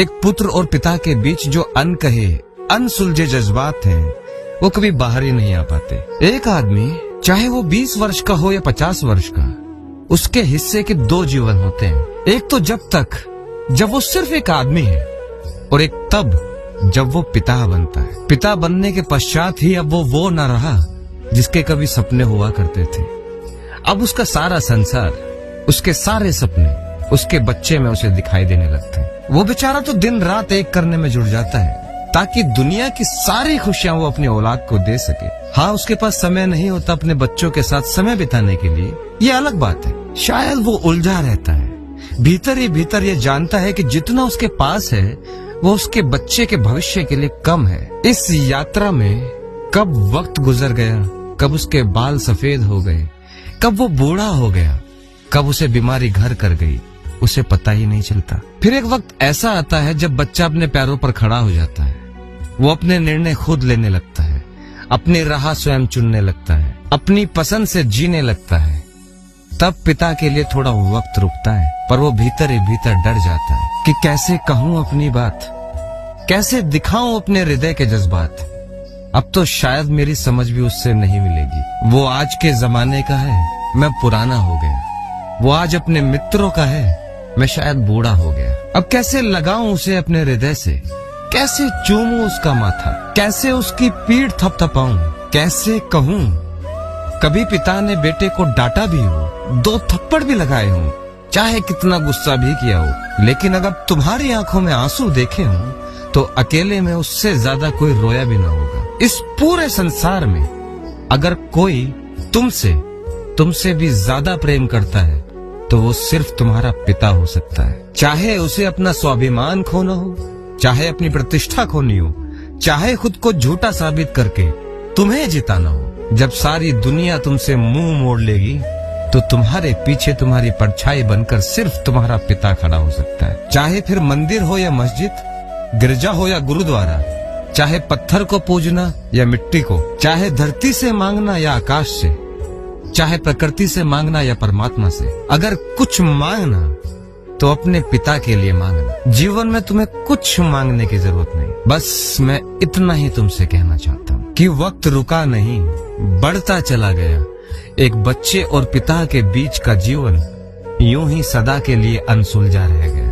एक पुत्र और पिता के बीच जो अनकहे अनसुलझे जज्बात हैं, वो कभी बाहर ही नहीं आ पाते। एक आदमी चाहे वो 20 वर्ष का हो या 50 वर्ष का, उसके हिस्से के 2 जीवन होते हैं। एक तो जब वो सिर्फ एक आदमी है, और एक तब जब वो पिता बनता है। पिता बनने के पश्चात ही अब वो न रहा जिसके कभी सपने हुआ करते थे। अब उसका सारा संसार, उसके सारे सपने उसके बच्चे में उसे दिखाई देने लगते हैं। वो बेचारा तो दिन रात एक करने में जुट जाता है ताकि दुनिया की सारी खुशियां वो अपनी औलाद को दे सके। हाँ, उसके पास समय नहीं होता अपने बच्चों के साथ समय बिताने के लिए, ये अलग बात है। शायद वो उलझा रहता है, भीतर ही भीतर ये जानता है कि जितना उसके पास है वो उसके बच्चे के भविष्य के लिए कम है। इस यात्रा में कब वक्त गुजर गया, कब उसके बाल सफेद हो गए, कब वो बूढ़ा हो गया, कब उसे बीमारी घर कर गई, उसे पता ही नहीं चलता। फिर एक वक्त ऐसा आता है जब बच्चा अपने पैरों पर खड़ा हो जाता है, वो अपने निर्णय खुद लेने लगता है, अपनी राह स्वयं चुनने लगता है, अपनी पसंद से जीने लगता है। तब पिता के लिए थोड़ा वक्त रुकता है, पर वो भीतर ही भीतर डर जाता है कि कैसे कहूं अपनी बात, कैसे दिखाऊं अपने हृदय के जज्बात। अब तो शायद मेरी समझ भी उससे नहीं मिलेगी। वो आज के जमाने का है, मैं पुराना हो गया। वो आज अपने मित्रों का है, मैं शायद बूढ़ा हो गया। अब कैसे लगाऊं उसे अपने हृदय से, कैसे चूमूं उसका माथा, कैसे उसकी पीठ थपथपाऊं, कैसे कहूं। कभी पिता ने बेटे को डांटा भी हो, 2 थप्पड़ भी लगाए हों, चाहे कितना गुस्सा भी किया हो, लेकिन अगर तुम्हारी आंखों में आंसू देखे हों तो अकेले में उससे ज्यादा कोई रोया भी ना होगा। इस पूरे संसार में अगर कोई तुमसे भी ज्यादा प्रेम करता है तो वो सिर्फ तुम्हारा पिता हो सकता है। चाहे उसे अपना स्वाभिमान खोना हो, चाहे अपनी प्रतिष्ठा खोनी हो, चाहे खुद को झूठा साबित करके तुम्हें जिताना हो। जब सारी दुनिया तुमसे मुंह मोड़ लेगी तो तुम्हारे पीछे तुम्हारी परछाई बनकर सिर्फ तुम्हारा पिता खड़ा हो सकता है। चाहे फिर मंदिर हो या मस्जिद, गिरजा हो या गुरुद्वारा, चाहे पत्थर को पूजना या मिट्टी को, चाहे धरती से मांगना या आकाश से, चाहे प्रकृति से मांगना या परमात्मा से। अगर कुछ मांगना तो अपने पिता के लिए मांगना। जीवन में तुम्हें कुछ मांगने की जरूरत नहीं। बस मैं इतना ही तुमसे कहना चाहता हूँ कि वक्त रुका नहीं, बढ़ता चला गया। एक बच्चे और पिता के बीच का जीवन यूं ही सदा के लिए अनसुलझा रह गया।